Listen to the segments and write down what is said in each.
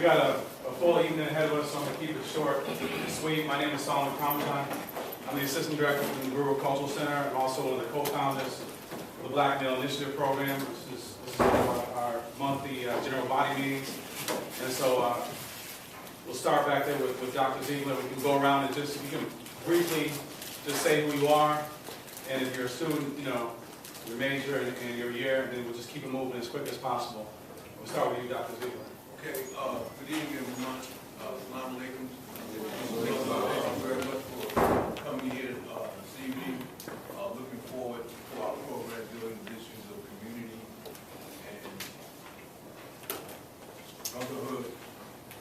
got a full evening ahead of us, so I'm going to keep it short and sweet. My name is Solomon Kamajan. I'm the Assistant Director for the Nyumburu Cultural Center and also one of the co-founders of the Black Male Initiative program. This is our monthly general body meetings. And so we'll start back there with Dr. Ziegler. We can go around and just, you can briefly just say who you are, and if you're a student, you know, your major and your year, and then we'll just keep it moving as quick as possible. We'll start with you, Dr. Ziegler. Okay, good evening, everyone. Assalamu alaikum. Thank you very much for coming here this evening. Looking forward to our program dealing with issues of community and brotherhood.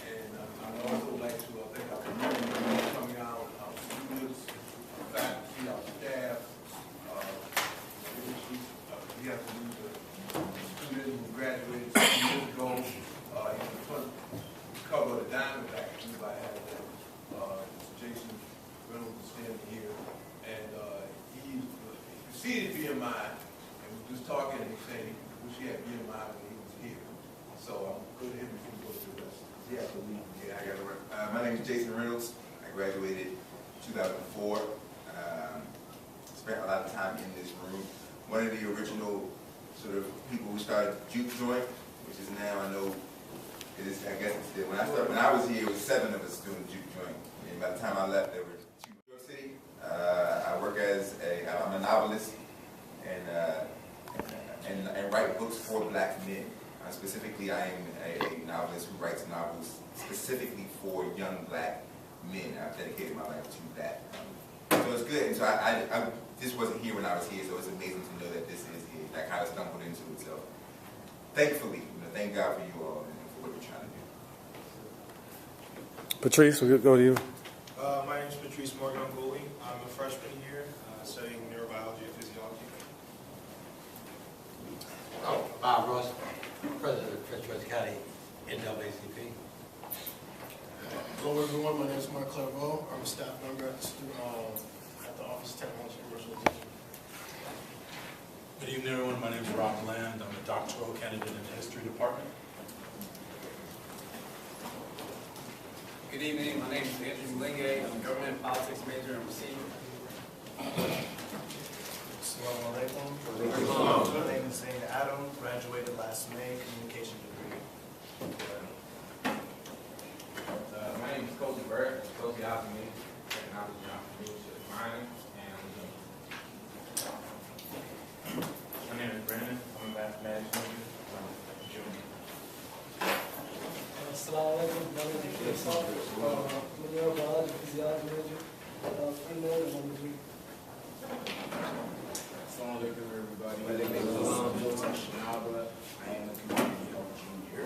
And I'd also like to thank our community members coming out, our students, our faculty, our staff. We have to lose a student who graduated 2 years ago. In the front cover of the Diamondback, I had Jason Reynolds standing here, and he preceded BMI, and we were just talking, and he said he wish he had BMI when he was here. So I'm going to hit before we go to the rest. Yeah, I got it. My name is Jason Reynolds. I graduated 2004. Spent a lot of time in this room. One of the original sort of people who started Juke Joint, which is now, I know, it is, I guess it's still, when I was here, it was 7 of us doing Juke Joint. And by the time I left, there were 2 in New York City. I work as I'm a novelist and write books for black men. Specifically, I am a novelist who writes novels specifically for young black men. I've dedicated my life to that. So it's good. And so I this wasn't here when I was here, so it's amazing to know that this is here. I kind of stumbled into it. So thankfully, thank God for you all and for what you're trying to do. Patrice, we'll go to you. My name is Patrice Morgan. I'm a freshman here studying neurobiology and physiology. Bob Ross, President of Prince George County NAACP. Hello everyone, my name is Mark Clairvaux. I'm a staff member at the Office of Technology and Commercialization. Good evening everyone, my name is Rob Land. I'm a doctoral candidate in the History Department. Good evening, my name is Andrew Lingay. I'm a government and politics major and receiver. Assalamu alaikum. My name is Zane Adam, graduated last May, communication degree. My name is Cozy Bird, sociology, technology, entrepreneurship, mining, and my name is Brandon. I'm a mathematics major. I'm a junior. Assalamu alaikum. My name is Faisal. I'm a neurobiology physiology major. Female and I'm a Greek. Assalamu alaikum, everybody. My name is Shanaba. I am a community health junior.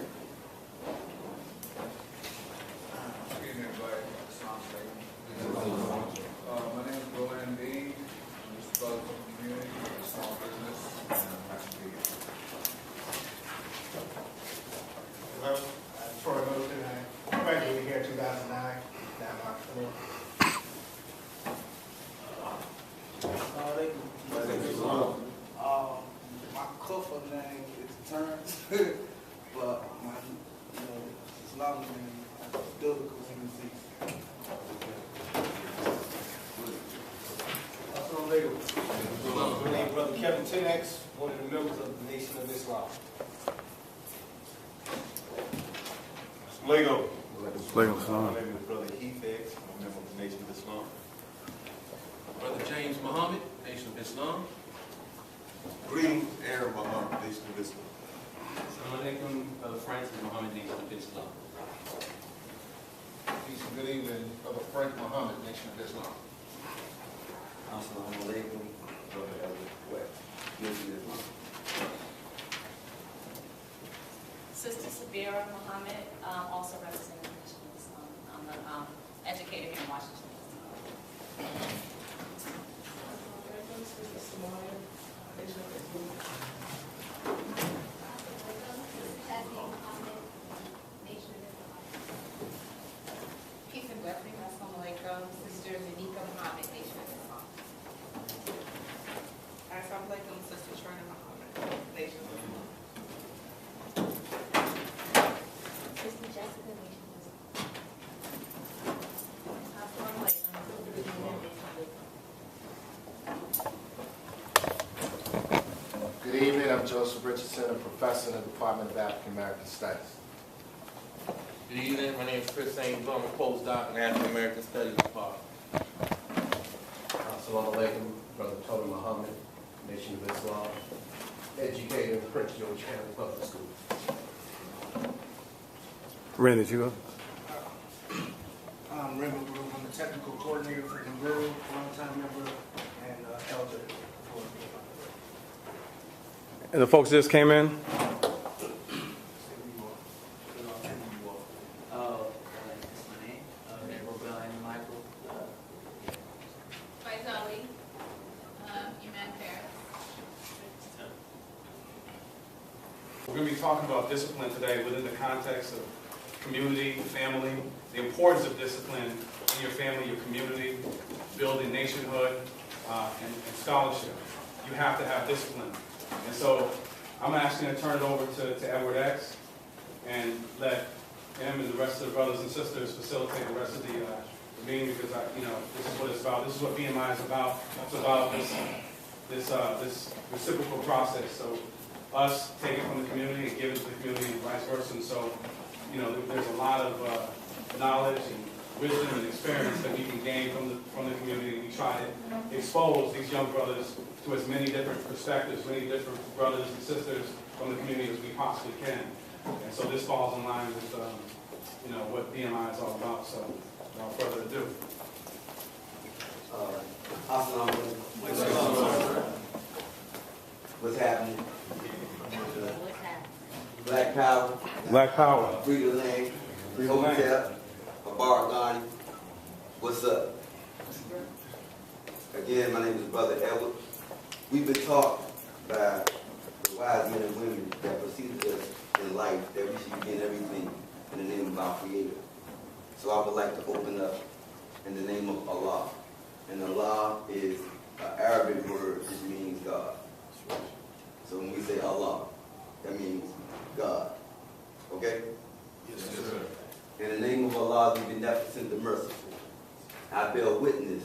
Good evening, everybody. My name is Roland Dean. I'm just a brother from the community, small business, and I'm actually Hello, I'm Troy Middleton. I graduated here in 2009. Now I'm entrepreneur. My Kufa name is Terrence, but my Islamic name is biblical MC. My name is Brother Kevin Tenex, one of the members of the Nation of Islam. Lego. My name is Brother Heath X, I'm a member of the Nation of Islam. Brother James Muhammad, Nation of Islam. Greetings, Aaron Muhammad, Nation of Islam. Assalamu alaikum, Brother Francis Muhammad, Nation of Islam. Peace and good evening, Brother Frank Muhammad, Nation of Islam. Assalamu alaikum, Brother Elder West, Nation of Islam. Sister Sabira Muhammad, also representing the Nation of Islam. I'm an educator here in Washington, D.C. Peace and blessings. Assalamu alaikum. Sister Zanika Muhammad, Nation of Islam. Assalamu alaikum. Sister Trina Muhammad, Nation of Islam. Sister Jessica I'm Joseph Richardson, a professor in the Department of African American Studies. Good evening, my name is Chris Ames, I'm a postdoc in African American Studies Department. Assalamu alaikum, Brother Tony Muhammad, Nation of Islam, educator in Prince George County Public Schools. Ren, did you go? I'm Raymond Brew. I'm the technical coordinator for Nyumburu, longtime member and elder for And the folks just came in? We're going to be talking about discipline today within the context of community, family, the importance of discipline in your family, your community, building nationhood, and scholarship. You have to have discipline. And so I'm actually going to turn it over to Edward X and let him and the rest of the brothers and sisters facilitate the rest of the meeting, because this is what it's about. This is what BMI is about. It's about this reciprocal process. So us take it from the community and give it to the community and vice versa. And so, there's a lot of knowledge and wisdom and experience that we can gain from the community. We try to expose these young brothers to as many different perspectives, many different brothers and sisters from the community as we possibly can. And so this falls in line with what BMI is all about. So without further ado. What's happening? Black Power. Black Power. Free the land. Free Hotel. Abar. What's up? Again, my name is Brother Edward. We've been taught by the wise men and women that preceded us in life that we should begin everything in the name of our Creator. So I would like to open up in the name of Allah. And Allah is an Arabic word which means God. So when we say Allah, that means God. Okay? Yes, sir. In the name of Allah, the Beneficent, the Merciful, I bear witness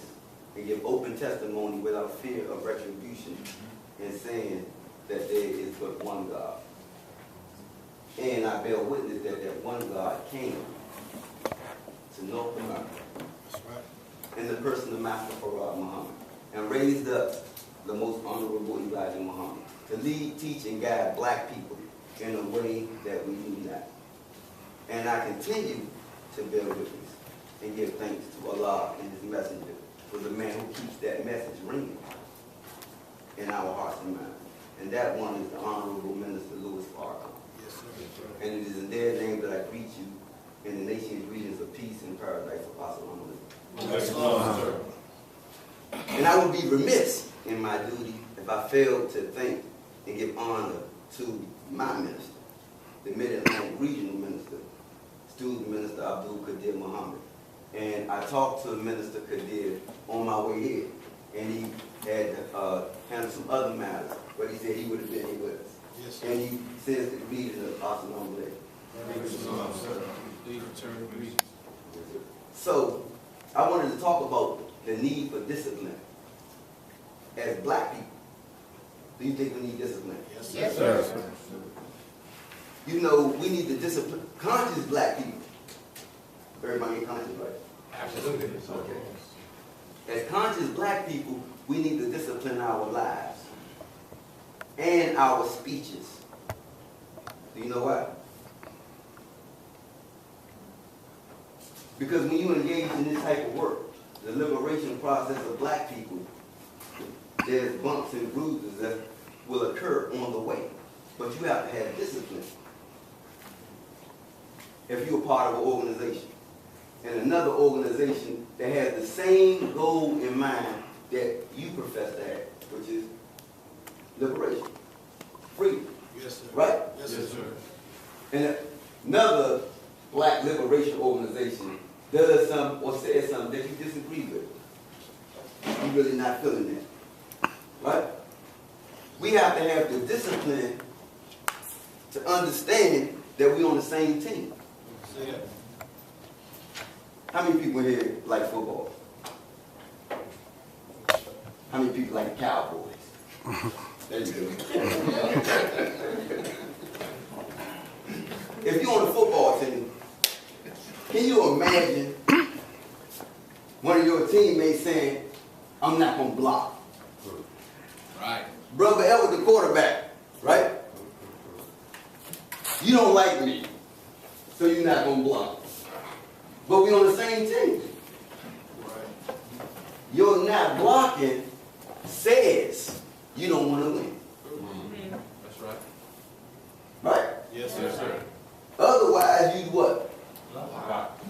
and give open testimony without fear of retribution in saying that there is but one God. And I bear witness that that one God came to North America in the person of Master Farad Muhammad and raised up the most honorable Elijah Muhammad to lead, teach, and guide black people in a way that we knew not. And I continue to bear witness and give thanks to Allah and His messenger for the man who keeps that message ringing in our hearts and minds. And that one is the Honorable Minister Louis Farrakhan. Yes, sir. And it is in their name that I greet you in the nation's greetings of peace and paradise. Assalamu alaikum. And I would be remiss in my duty if I failed to thank and give honor to my minister, the Mid-Atlantic Regional Minister, Student Minister Abdul Qadir Muhammad. And I talked to Minister Qadir on my way here, and he had handled some other matters, but he said he would have been here with us. Yes, sir. And he says the greeting of Assalamu alaikum. Please return the greetings. So, I wanted to talk about the need for discipline as black people. Do you think we need discipline? Yes, sir. You know, we need to discipline conscious black people. Everybody ain't conscious, right? Absolutely. Okay. As conscious black people, we need to discipline our lives and our speeches. Do you know why? Because when you engage in this type of work, the liberation process of black people, there's bumps and bruises that will occur on the way. But you have to have discipline if you're part of an organization. And another organization that has the same goal in mind that you profess to have, which is liberation, freedom. Yes, sir. Right? Yes, sir. And another black liberation organization does something or says something that you disagree with. You're really not feeling that. Right? We have to have the discipline to understand that we're on the same team. Yeah. How many people here like football? How many people like the Cowboys? There you go. If you're on the football team, can you imagine one of your teammates saying, I'm not going to block? Right. Brother Elwood, the quarterback, right? You don't like me, so you're not going to block. But we're on the same team. Right. Your not blocking says you don't want to win. That's right. Right? Yes, sir. Otherwise, you'd what?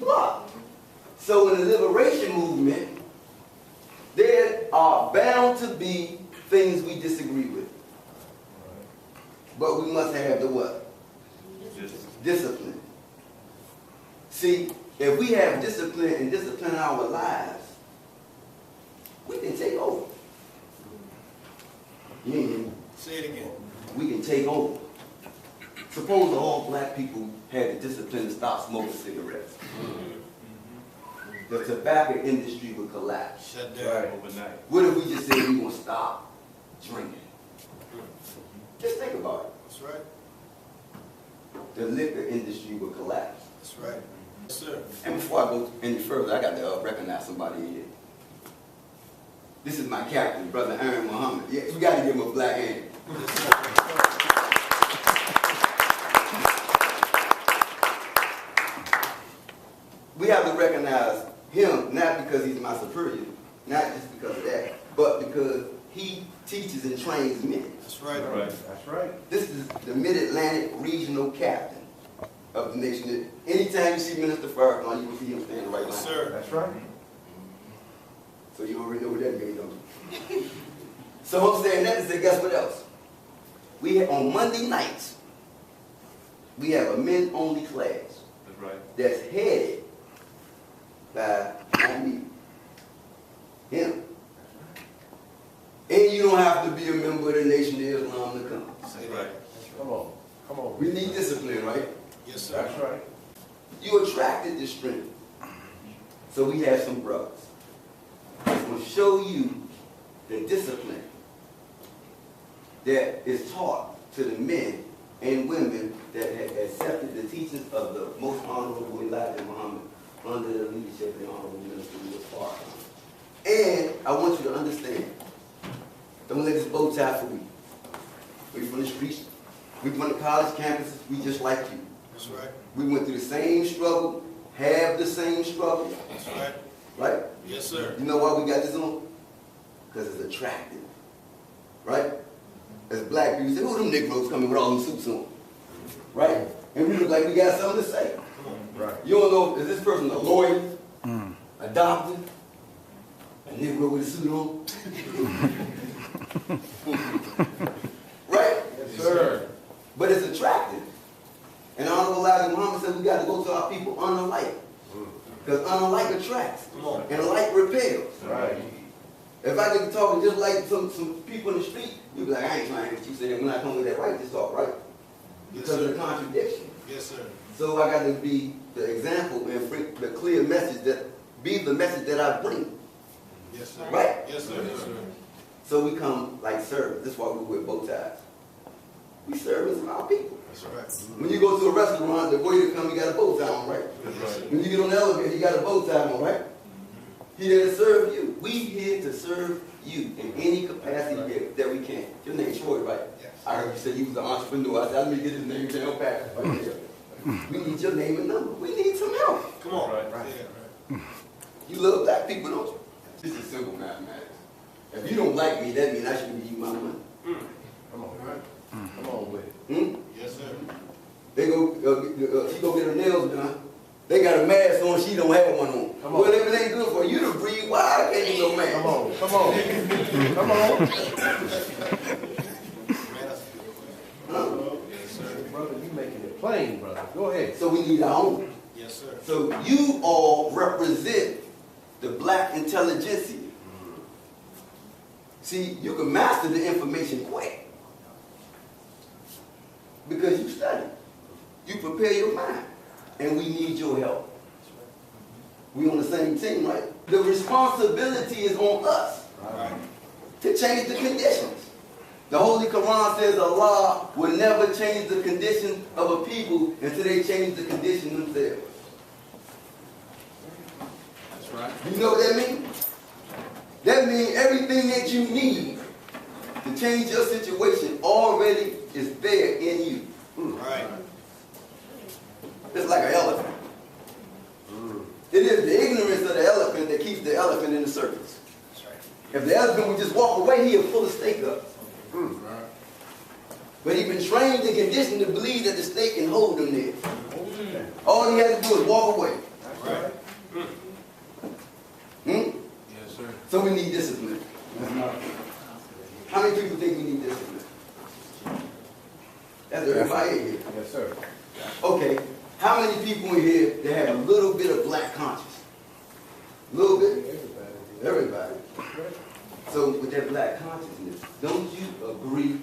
Block. So in the liberation movement, there are bound to be things we disagree with. But we must have the what? Discipline. See, if we have discipline and discipline our lives, we can take over. Say it again. We can take over. Suppose all black people had the discipline to stop smoking cigarettes. The tobacco industry would collapse. Shut down overnight. What if we just said we want to stop drinking? Just think about it. That's right. The liquor industry would collapse. That's right. Yes, sir. And before I go any further, I got to recognize somebody here. This is my captain, Brother Aaron Muhammad. Yeah, we got to give him a black hand. We have to recognize him, not because he's my superior, not just because of that, but because he teaches and trains men. That's right. That's right. This is the Mid-Atlantic Regional Captain of the nation. Anytime you see Minister Farrakhan, you will see him standing right Yes, line. sir. That's right. So you already know what that means, don't you? So I'm saying that to say, guess what else? We have, on Monday nights, we have a men-only class. That's right. That's headed by not me, him. And you don't have to be a member of the Nation of Islam to come. Say that. Come on. We need discipline, right? Yes, sir. That's right. You attracted this strength. So we have some brothers. It's going to show you the discipline that is taught to the men and women that have accepted the teachings of the most honorable Elijah Muhammad under the leadership of the Honorable Minister Louis Farrakhan. And I want you to understand, don't let this bow tie fool you. We're from the streets. We from the college campuses. We just like you. That's right. We went through the same struggle, have the same struggle. That's right. Right? Yes, sir. You know why we got this on? Because it's attractive. Right? As black people say, who them Negroes coming with all them suits on? Right? And we look like we got something to say. Right. You don't know, is this person a lawyer, a doctor, a Negro with a suit on? Right? Yes, sir. But it's attractive. And Honorable Elijah Muhammad said we got to go to our people unlike. Because unlike attracts. And like repels. Right. If I get to talking just like some people in the street, you'll be like, I ain't trying what you saying. When I come with that righteous talk, right? Because of the contradiction. Yes, sir. So I got to be the example and bring the clear message that, be the message that I bring. Yes, sir. Right? Yes, sir. Yes, sir. So we come like servants. This is why we wear bow ties. We servants of our people. That's right. When you go to a restaurant, the waiter come, you got a bow tie on, right? Yes, When you get on the elevator, you got a bow tie on, right? He here to serve you. We here to serve you in any capacity that we can. Your name's Troy, right? Yes. I heard you say you was an entrepreneur. I said, let me get his name down back. Right there. We need your name and number. We need some help. Come on. Right. Yeah, right. You love black people, don't you? This is simple mathematics. If you don't like me, that means I shouldn't give you my money. Come on. Come on with it. Yes, sir. They go, she go get her nails done. They got a mask on, she don't have one on. Well, if it ain't good for you to breathe, why can't you no mask? Come on. Come on. Huh? Yes, sir. Brother, you making it plain, brother. Go ahead. So we need our own. Yes, sir. So you all represent the black intelligentsia. See, you can master the information quick because you study. You prepare your mind. And we need your help. We on the same team, right? The responsibility is on us to change the conditions. The Holy Quran says Allah will never change the condition of a people until they change the condition themselves. That's right. You know what that means? That means everything that you need to change your situation already is there in you. Right. It's like an elephant. It is the ignorance of the elephant that keeps the elephant in the circus. That's right. If the elephant would just walk away, he'll pull the stake up. But he's been trained and conditioned to believe that the stake can hold him there. All he has to do is walk away. Right. Yes, sir. So we need discipline. How many people think we need discipline? That's everybody in here. Yes, sir. Okay. How many people in here that have a little bit of black conscience? A little bit? Everybody. So with that black consciousness, don't you agree?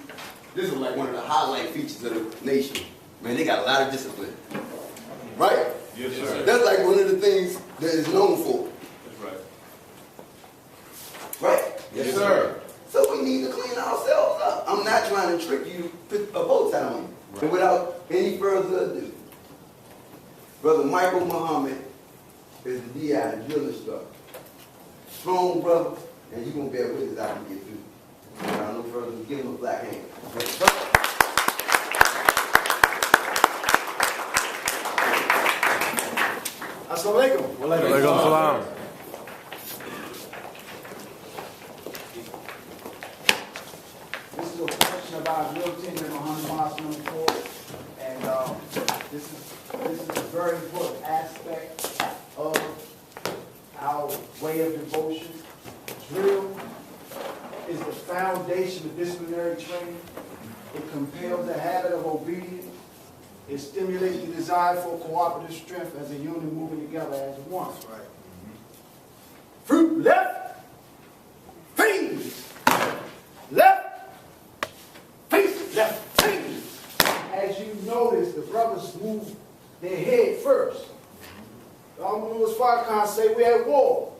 This is like one of the highlight features of the nation. Man, they got a lot of discipline. Right? Yes, sir. That's like one of the things that is known for. That's right. Right? Yes, sir. So we need to clean ourselves up. I'm not trying to trick you to put a bow tie on you. Right. And without any further ado, Brother Michael Muhammad is the DI, the drill instructor. Strong brother, and you're going to bear witness I can get through. Without no further ado, give him a black hand. Assalamu alaikum. Walaikum salam. This is a portion of our drill team at Muhammad Mosque number 4, and this is a very important aspect of our way of devotion. Drill is the foundation of disciplinary training. It compels the habit of obedience. It stimulates the desire for cooperative strength as a unit moving together as one. That's right. Fruit left, fingers, left, face, left, fingers. As you notice, the brothers move their head first. Louis Farrakhan say we at war.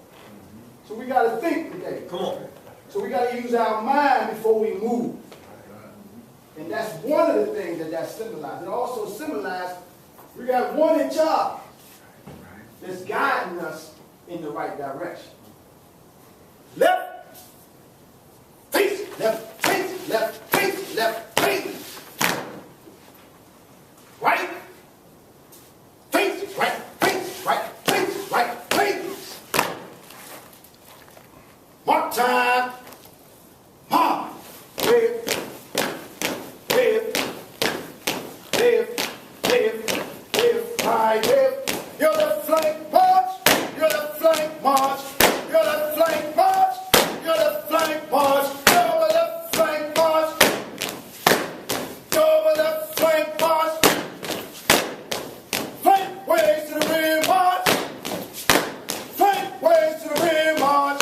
So we got to think today. Come on. So we got to use our mind before we move. And that's one of the things that symbolizes. It also symbolizes we got one in charge that's guiding us in the right direction. Left, face, left, face, left, face, left, face. Right, face, right, face, right, face, right, face. Mark time. Mark. Left, right, left. You're the flank march. You're the flank march. You're the flank march. You're the flank march. You're the flank march. You're the flank march. Flank ways to the rear march. Flank ways to the rear march.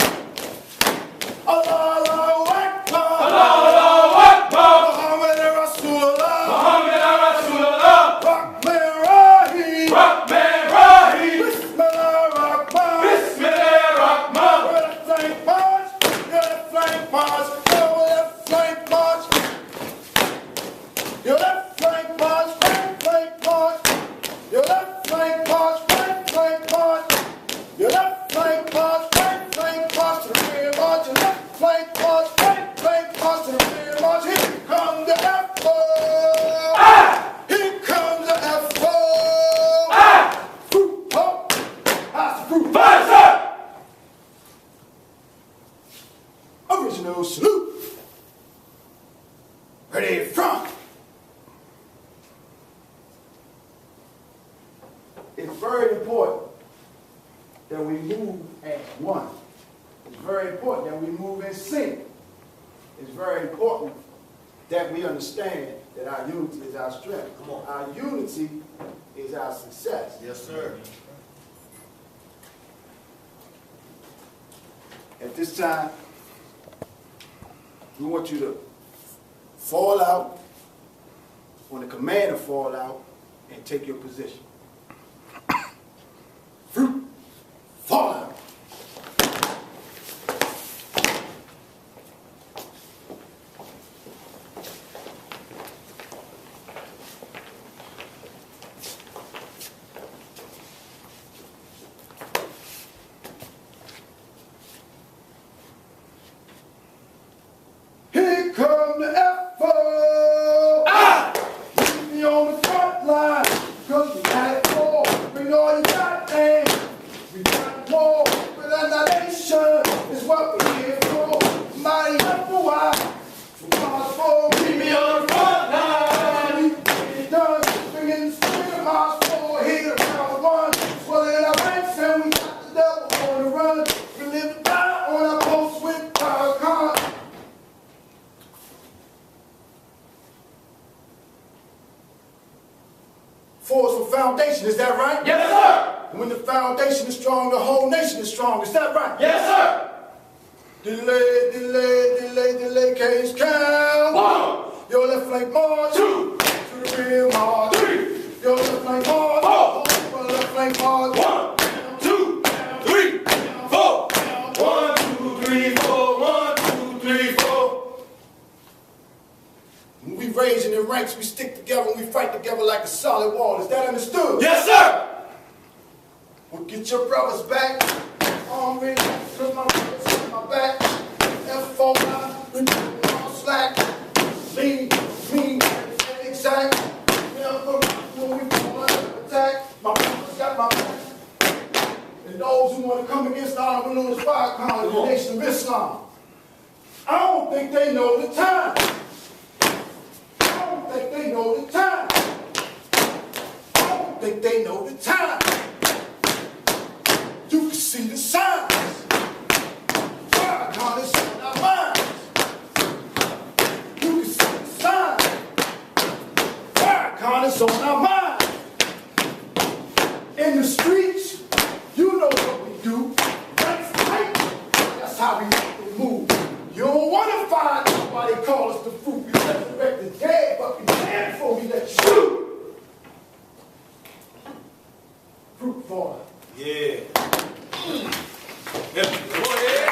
Allahu Akbar. Allahu Akbar. Muhammad Rasulullah. Muhammad Rasulullah. Rahman Rahim. Rahman Rahim. Bismillah Rahman. Bismillah Rahman. You're the flank march. You're the flank march. You're the flank march. You're the flank march. Flank march. You're the flank march. Flank march. You're the flank march. Flank march to the rear march. You're the flank march. Flank march to the rear march. Here comes the F-4. Here comes the F-4. Fruit, ho. That's the fruit. Fire, sir. Original salute. Ready front. It's very important that we move as one. It's very important that we move in sync. It's very important that we understand that our unity is our strength. Come on. Our unity is our success. Yes, sir. At this time, we want you to fall out on the command to fall out and take your position. Fruit, fall out. miles forward, hit around one. Swelling our ranks and we got the devil on the run. We live to die on our post with power con. Force for foundation, is that right? Yes, sir. And when the foundation is strong, the whole nation is strong, is that right? Yes, sir. Delay, delay, delay, delay, case count. 1. Your left flank march. 2. To the rear march. 3. Your left flank march. 4. Your left flank march. 1, 2, 3, 4. 1, 2, 3, 4. 1, 2, 3, 4. When we raise in the ranks, we stick together and we fight together like a solid wall. Is that understood? Yes, sir. Well, get your brothers back. Arm ready, put my brothers on my back. F4, we put on slack. Lean, exact. Never when we fall under attack. My brothers got my back. And those who want to come against the honorable known as fire calling the Nation of Islam. I don't think they know the time. I don't think they know the time. I don't think they know the time. You can see the signs. Farrakhan is on our minds. You can see the signs. Farrakhan is on our minds. In the streets, you know what we do. That's right. That's how we make the move. You don't want to find nobody call us the fruit. We resurrect the dead, but we stand before we let you shoot. Fruit for Yeah. Go ahead.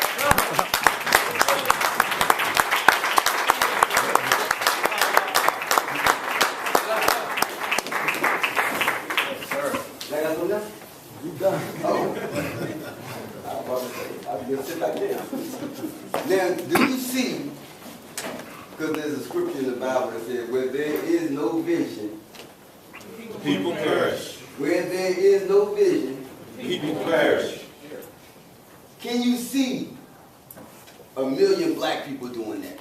You done? Oh. I was about to say, I was going to sit back down. Now, do you see, because there's a scripture in the Bible that says, where there is no vision, People perish. where there is no vision, People perish. can you see 1 million black people doing that?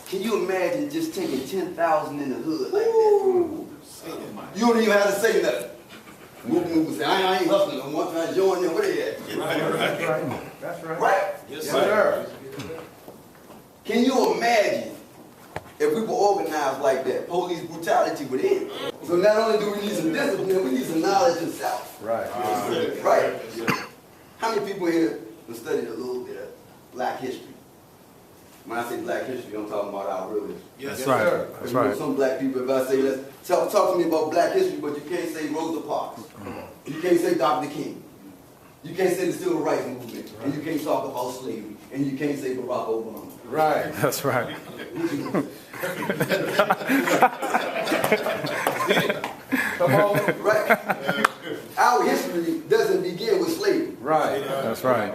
Can you imagine just taking 10,000 in the hood like that? You don't even have to say nothing. Move say, I ain't hustling no more. I join them. Where they at? Right. That's right. Right? Yes, sir. Can you imagine if we were organized like that? Police brutality would end. So not only do we need some discipline, we need some knowledge of self. Right. Right. How many people here have studied a little bit of black history? When I say black history, I'm talking about our real history. Yes, right. sir. That's You know, right. some black people, if I say, let's talk to me about black history, but you can't say Rosa Parks. You can't say Dr. King. You can't say the Civil Rights Movement. And you can't talk about slavery. And you can't say Barack Obama. Right. That's right. Come on. Right. Our history doesn't begin with slavery. Right. That's right.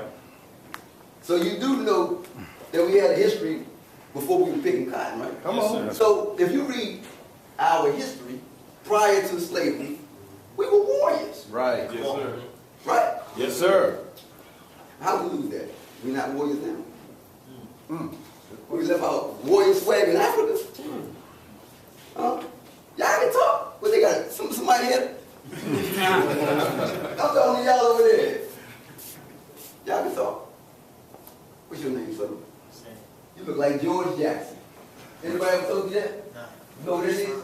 So you do know that we had a history before we were picking cotton, right? Come on. So if you read our history prior to slavery, we were warriors, Right. Yes, sir. right? Yes, sir. How do we lose that? We're not warriors now. We left our warrior swag in Africa. Y'all can talk, but they got somebody here. I'm talking to y'all over there. Y'all can talk. What's your name, son? You look like George Jackson. Anybody ever told you that? Nah. You know what it is?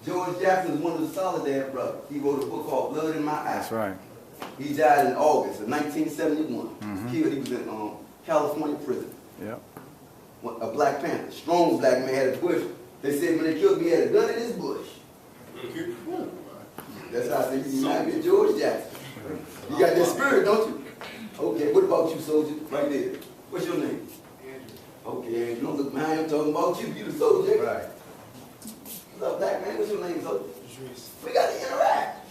George Jackson is one of the Solidarity brothers. He wrote a book called Blood in My Eyes. That's right. He died in August of 1971. Killed. He was in California prison. Yep. A Black Panther, strong black man, had a bush. They said when they killed me, he had a gun in his bush. That's how I said you might be George Jackson. You got that spirit, don't you? Okay, what about you, soldier? Right there. What's your name? Andrew. Okay, Andrew. Don't look behind him talking about you. You the soldier. Right. What's up, black man? What's your name, soldier? Patrice. We got to interact.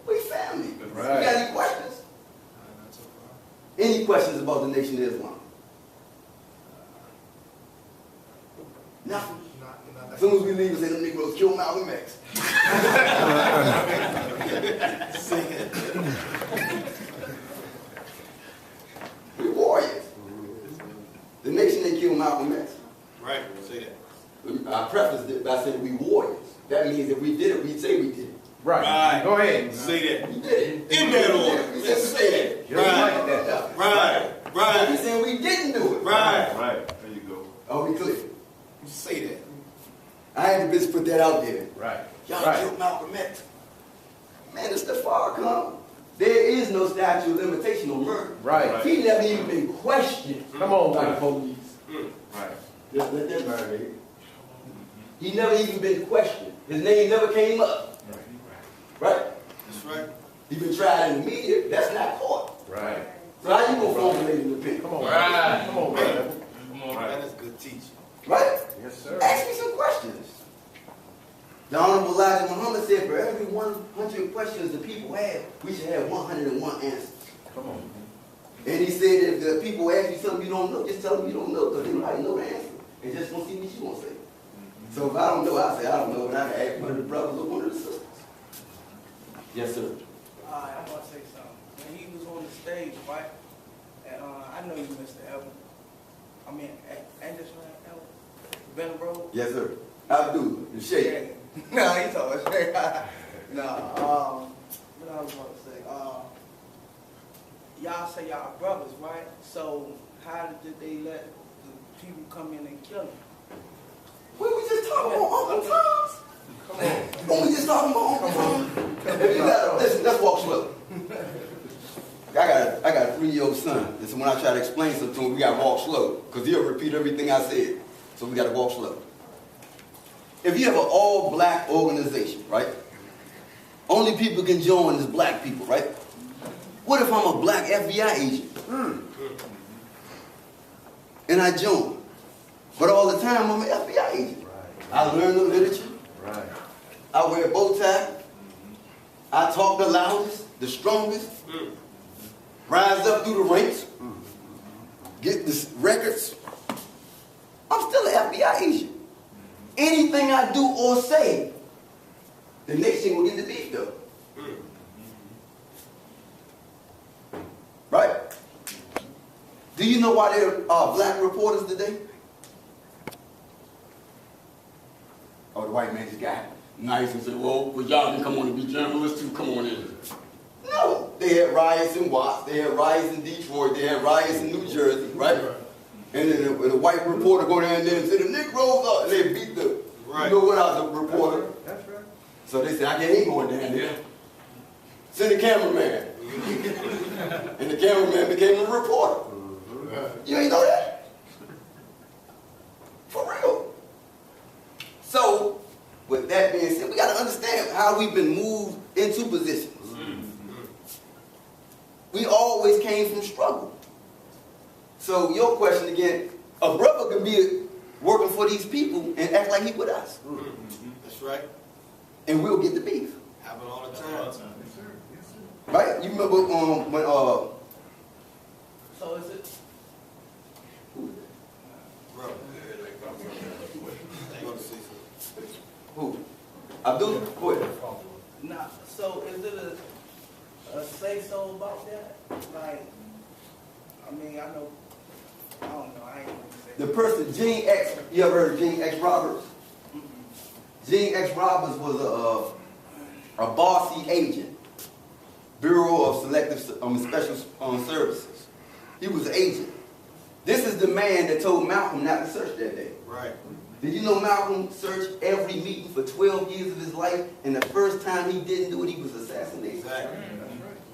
We family. Right. You got any questions? Not so far. Any questions about the Nation of Islam? Nothing. As soon as we leave, we say, them Negroes kill Malcolm X. We're warriors. The nation that killed Malcolm X. Right. Say that. I prefaced it by saying we warriors. That means if we did it, we'd say we did it. Right. Go ahead. Say that. We did it. In that order. We said say that. But we saying we didn't do it. Right. There you go. Are we clear? Say that. I had to just put that out there. Right. Y'all killed Malcolm X. Man, it's the far come. There is no statute of limitation on murder. Right. He never even been questioned. Come on, by the man. police. Right. Just let that marinate. He never even been questioned. His name never came up. Right? That's right. He been tried in the media. That's not court. Right. So how you gonna formulate an opinion? Come on, Right. Come on, man. Come on, man. That's good teaching. Right? Yes, sir. Ask me some questions. The Honorable Elijah Muhammad said, for every 100 questions the people have, we should have 101 answers. Come on. And he said, if the people ask you something you don't know, just tell them you don't know, because they might know the answer. And just want to see what you want to say. So if I don't know, I say I don't know, and I can ask one of the brothers or one of the sisters. Yes, sir. I want to say something. When he was on the stage, right? And I know you, Mr. Elton. I mean, ain't this right, Elton? Venerable? Yes, sir. Abdullah, the Sheikh. No, he told us. No, what I was going to say. Y'all say y'all brothers, right? So how did they let the people come in and kill him? We just talking about Uncle Tom's. Come on. When we just talking about Uncle Tom's. Listen, let's walk slow. I got a 3-year-old son. And so when I try to explain something to him, we got to walk slow. Because he'll repeat everything I said. So we got to walk slow. If you have an all-black organization, right? Only people can join is black people, right? What if I'm a black FBI agent? And I join. But all the time I'm an FBI agent. I learn the literature. I wear a bow tie. I talk the loudest, the strongest. Rise up through the ranks. Get the records. I'm still an FBI agent. Anything I do or say, the nation will get the beef though. Right? Do you know why there are black reporters today? Oh, the white man just got nice and said, well, y'all can come on and be journalists too, come on in. No, they had riots in Watts, they had riots in Detroit, they had riots in New Jersey, right? And then the white reporter go down there and say, the Negroes are, and they beat the, you know what, out the reporter. That's right. So they said, I ain't going down there. Send the cameraman. And the cameraman became a reporter. You ain't know that? For real. So, with that being said, we got to understand how we've been moved into positions. We always came from struggle. So your question again, a brother can be working for these people and act like he with us. That's right. And we'll get the beef. Happen all the time. Right? You remember when So is it? Bro. Who? Abdul? Go ahead. Nah, so is it a say-so about that? Like, I mean, I know, I don't know, I ain't gonna say. The person, Gene X, you ever heard of Gene X Roberts? Gene X Roberts was a bossy agent, Bureau of Selective Special Services. He was an agent. This is the man that told Malcolm not to search that day. Right. Did you know Malcolm searched every meeting for 12 years of his life, and the first time he didn't do it, he was assassinated? Exactly.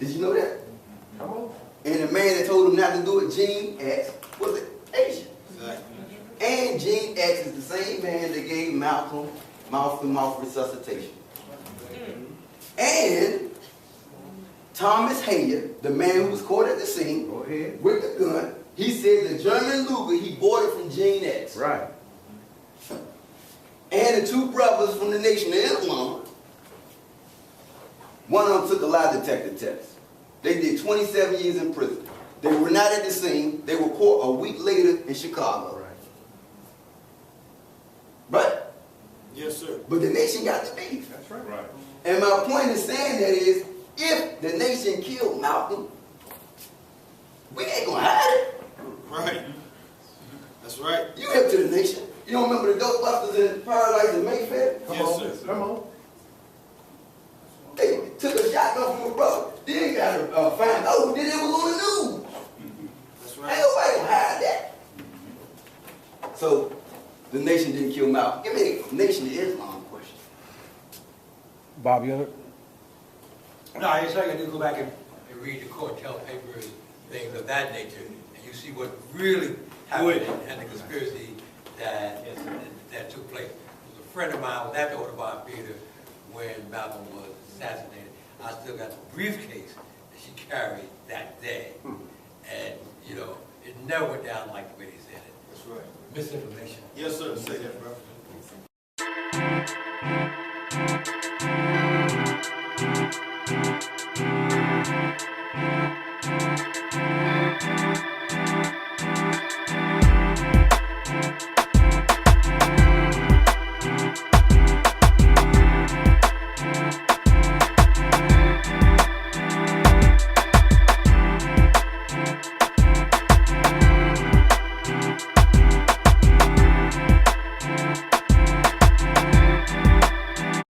Did you know that? Come on. And the man that told him not to do it, Gene X, was an agent. Exactly. And Gene X is the same man that gave Malcolm mouth-to-mouth resuscitation. And Thomas Hayyer, the man who was caught at the scene with the gun, he said the German Luger, he bought it from Gene X. Right. And the two brothers from the Nation of Islam, one of them took a lie detector test. They did 27 years in prison. They were not at the scene. They were caught a week later in Chicago. Right? Yes, sir. But the nation got the beef. That's right. Right. And my point in saying that is, if the nation killed Malcolm, we ain't gonna hide it. Right. That's right. You hip to the nation. You don't remember the dope busters in Paradise and Mayfair? Come on. They took a shotgun from a brother. Then got find out who did it, was on the news. That's Ain't nobody gonna hide that. So the nation didn't kill Malcolm. Give me a Nation of Islam question. Bob, you No, I just like I do go back and read the cartel papers, things of that nature, and you see what really happened and the conspiracy that took place. There was a friend of mine was at the Audubon Theater when Malcolm was assassinated. I still got the briefcase that she carried that day. And, you know, it never went down like the way they said it. That's right. Misinformation. Yes, sir. Say that, bro.